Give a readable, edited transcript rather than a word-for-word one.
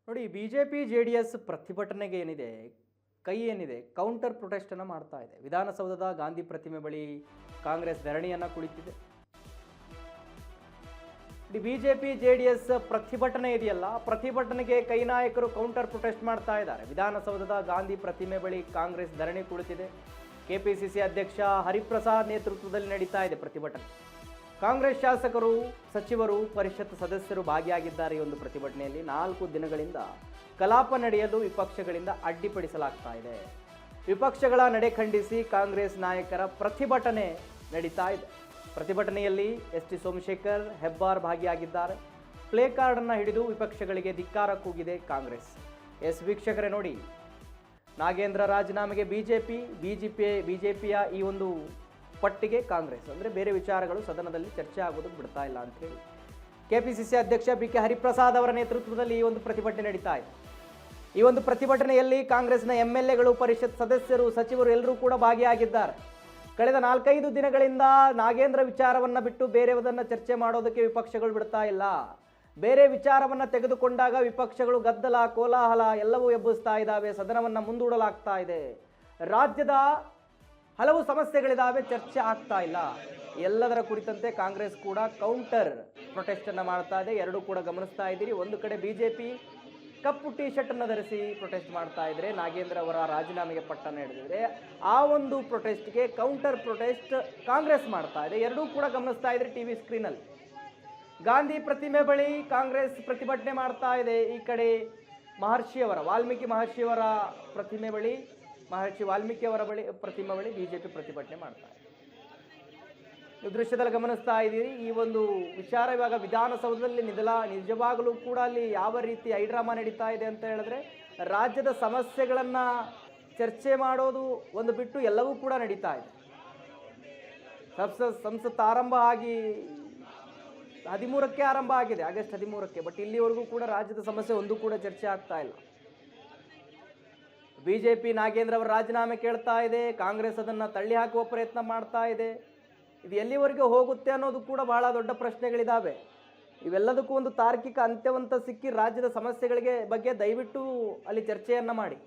ನೋಡಿ BJP JDS ಪ್ರತಿಭಟನೆಗೆ ಏನಿದೆ ಕೈ ಏನಿದೆ ಕೌಂಟರ್ ಪ್ರೊಟೆಸ್ಟ್ ಅನ್ನು ಮಾಡ್ತಾ ಇದೆ. ವಿಧಾನಸೌಧದ ಗಾಂಧಿ ಪ್ರತಿಮೆ ಬಳಿ ಕಾಂಗ್ರೆಸ್ ಧರಣಿಯನ್ನ ಕುಳಿತಿದೆ. ಬಿಜೆಪಿ ಜೆಡಿಎಸ್ ಪ್ರತಿಭಟನೆ ಇದೆಯಲ್ಲ, ಪ್ರತಿಭಟನೆಗೆ ಕೈ ನಾಯಕರು ಕೌಂಟರ್ ಪ್ರೊಟೆಸ್ಟ್ ಮಾಡ್ತಾ ಇದ್ದಾರೆ. ವಿಧಾನಸೌಧದ ಗಾಂಧಿ ಪ್ರತಿಮೆ ಬಳಿ ಕಾಂಗ್ರೆಸ್ ಧರಣಿ ಕುಳಿತಿದೆ. ಕೆಪಿಸಿಸಿ ಅಧ್ಯಕ್ಷ ಹರಿಪ್ರಸಾದ್ ನೇತೃತ್ವದಲ್ಲಿ ನಡೀತಾ ಇದೆ ಪ್ರತಿಭಟನೆ. ಕಾಂಗ್ರೆಸ್ ಶಾಸಕರು, ಸಚಿವರು, ಪರಿಷತ್ ಸದಸ್ಯರು ಭಾಗಿಯಾಗಿದ್ದಾರೆ. ಈ ಒಂದು ಪ್ರತಿಭಟನೆಯಲ್ಲಿ 4 ದಿನಗಳಿಂದ ಕಲಾಪ ನಡೆಯಲು ವಿಪಕ್ಷಗಳಿಂದ ಅಡ್ಡಿಪಡಿಸಲಾಗ್ತಾ ಇದೆ. ವಿಪಕ್ಷಗಳ ನಡೆ ಖಂಡಿಸಿ ಕಾಂಗ್ರೆಸ್ ನಾಯಕರ ಪ್ರತಿಭಟನೆ ನಡೀತಾ ಇದೆ. ಪ್ರತಿಭಟನೆಯಲ್ಲಿ ಎಸ್ ಟಿ ಸೋಮಶೇಖರ್, ಹೆಬ್ಬಾರ್ ಭಾಗಿಯಾಗಿದ್ದಾರೆ. ಪ್ಲೇ ಕಾರ್ಡ್ ಅನ್ನು ಹಿಡಿದು ವಿಪಕ್ಷಗಳಿಗೆ ಧಿಕ್ಕಾರ ಕೂಗಿದೆ ಕಾಂಗ್ರೆಸ್. ವೀಕ್ಷಕರೇ ನೋಡಿ, ನಾಗೇಂದ್ರ ರಾಜೀನಾಮೆಗೆ ಬಿಜೆಪಿಯ ಈ ಒಂದು ಪಟ್ಟಿಗೆ ಕಾಂಗ್ರೆಸ್ ಅಂದರೆ ಬೇರೆ ವಿಚಾರಗಳು ಸದನದಲ್ಲಿ ಚರ್ಚೆ ಆಗೋದಕ್ಕೆ ಬಿಡ್ತಾ ಇಲ್ಲ ಅಂತ ಹೇಳಿ ಕೆಪಿಸಿಸಿ ಅಧ್ಯಕ್ಷ ಬಿ ಕೆ ಹರಿಪ್ರಸಾದ್ ಅವರ ನೇತೃತ್ವದಲ್ಲಿ ಈ ಒಂದು ಪ್ರತಿಭಟನೆ ನಡೀತಾ ಇದೆ. ಈ ಒಂದು ಪ್ರತಿಭಟನೆಯಲ್ಲಿ ಕಾಂಗ್ರೆಸ್ನ ಎಂಎಲ್ಎಗಳು, ಪರಿಷತ್ ಸದಸ್ಯರು, ಸಚಿವರು ಎಲ್ಲರೂ ಕೂಡ ಭಾಗಿಯಾಗಿದ್ದಾರೆ. ಕಳೆದ 4-5 ದಿನಗಳಿಂದ ನಾಗೇಂದ್ರ ವಿಚಾರವನ್ನು ಬಿಟ್ಟು ಬೇರೆಯದನ್ನು ಚರ್ಚೆ ಮಾಡೋದಕ್ಕೆ ವಿಪಕ್ಷಗಳು ಬಿಡ್ತಾ ಇಲ್ಲ. ಬೇರೆ ವಿಚಾರವನ್ನು ತೆಗೆದುಕೊಂಡಾಗ ವಿಪಕ್ಷಗಳು ಗದ್ದಲ, ಕೋಲಾಹಲ ಎಲ್ಲವೂ ಎಬ್ಬಿಸ್ತಾ ಇದ್ದಾವೆ. ಸದನವನ್ನು ಮುಂದೂಡಲಾಗ್ತಾ ಇದೆ. ರಾಜ್ಯದ ಹಲವು ಸಮಸ್ಯೆಗಳಿದ್ದಾವೆ, ಚರ್ಚೆ ಆಗ್ತಾ ಇಲ್ಲ. ಎಲ್ಲದರ ಕುರಿತಂತೆ ಕಾಂಗ್ರೆಸ್ ಕೂಡ ಕೌಂಟರ್ ಪ್ರೊಟೆಸ್ಟ್ ಅನ್ನು ಮಾಡ್ತಾ ಇದೆ. ಎರಡೂ ಕೂಡ ಗಮನಿಸ್ತಾ ಇದ್ದೀರಿ. ಒಂದು ಕಡೆ ಬಿಜೆಪಿ ಕಪ್ಪು ಟಿ ಶರ್ಟ್ ಅನ್ನು ಧರಿಸಿ ಪ್ರೊಟೆಸ್ಟ್ ಮಾಡ್ತಾ ಇದ್ರೆ, ನಾಗೇಂದ್ರ ಅವರ ರಾಜೀನಾಮೆಗೆ ಪಟ್ಟನ್ನು ಹಿಡಿದಿದ್ರೆ, ಆ ಒಂದು ಪ್ರೊಟೆಸ್ಟ್ಗೆ ಕೌಂಟರ್ ಪ್ರೊಟೆಸ್ಟ್ ಕಾಂಗ್ರೆಸ್ ಮಾಡ್ತಾ ಇದೆ. ಎರಡೂ ಕೂಡ ಗಮನಿಸ್ತಾ ಇದ್ರೆ ಟಿವಿ ಸ್ಕ್ರೀನಲ್ಲಿ. ಗಾಂಧಿ ಪ್ರತಿಮೆ ಬಳಿ ಕಾಂಗ್ರೆಸ್ ಪ್ರತಿಭಟನೆ ಮಾಡ್ತಾ ಇದೆ. ಈ ಕಡೆ ವಾಲ್ಮೀಕಿ ಮಹರ್ಷಿಯವರ ಪ್ರತಿಮೆ ಬಳಿ, ಮಹರ್ಷಿ ವಾಲ್ಮೀಕಿಯವರ ಪ್ರತಿಮೆ ಬಳಿ ಬಿಜೆಪಿ ಪ್ರತಿಭಟನೆ ಮಾಡ್ತಾ ಇದೆ. ಈ ದೃಶ್ಯದಲ್ಲಿ ಗಮನಿಸ್ತಾ ಇದ್ದೀರಿ. ಈ ಒಂದು ವಿಚಾರ ಇವಾಗ ವಿಧಾನಸೌಧದಲ್ಲಿ ನಿಜವಾಗಲೂ ಕೂಡ ಅಲ್ಲಿ ಯಾವ ರೀತಿ ಹೈಡ್ರಾಮಾ ನಡೀತಾ ಇದೆ ಅಂತ ಹೇಳಿದ್ರೆ, ರಾಜ್ಯದ ಸಮಸ್ಯೆಗಳನ್ನು ಚರ್ಚೆ ಮಾಡೋದು ಒಂದು ಬಿಟ್ಟು ಎಲ್ಲವೂ ಕೂಡ ನಡೀತಾ ಇದೆ. ಸಂಸತ್ ಆರಂಭ ಆಗಿ 13ಕ್ಕೆ ಆರಂಭ ಆಗಿದೆ, ಆಗಸ್ಟ್ 13ಕ್ಕೆ. ಬಟ್ ಇಲ್ಲಿವರೆಗೂ ಕೂಡ ರಾಜ್ಯದ ಸಮಸ್ಯೆ ಒಂದು ಕೂಡ ಚರ್ಚೆ ಆಗ್ತಾ ಇಲ್ಲ. ಬಿಜೆಪಿ ನಾಗೇಂದ್ರ ಅವರ ರಾಜೀನಾಮೆ ಕೇಳ್ತಾ ಇದೆ, ಕಾಂಗ್ರೆಸ್ ಅದನ್ನು ತಳ್ಳಿ ಹಾಕುವ ಪ್ರಯತ್ನ ಮಾಡ್ತಾ ಇದೆ. ಇದು ಎಲ್ಲಿವರೆಗೆ ಹೋಗುತ್ತೆ ಅನ್ನೋದು ಕೂಡ ಬಹಳ ದೊಡ್ಡ ಪ್ರಶ್ನೆಗಳಿದ್ದಾವೆ. ಇವೆಲ್ಲದಕ್ಕೂ ಒಂದು ತಾರ್ಕಿಕ ಅಂತ್ಯವಂತ ಸಿಕ್ಕಿ ರಾಜ್ಯದ ಸಮಸ್ಯೆಗಳಿಗೆ ಬಗ್ಗೆ ದಯವಿಟ್ಟು ಅಲ್ಲಿ ಚರ್ಚೆಯನ್ನು ಮಾಡಿ.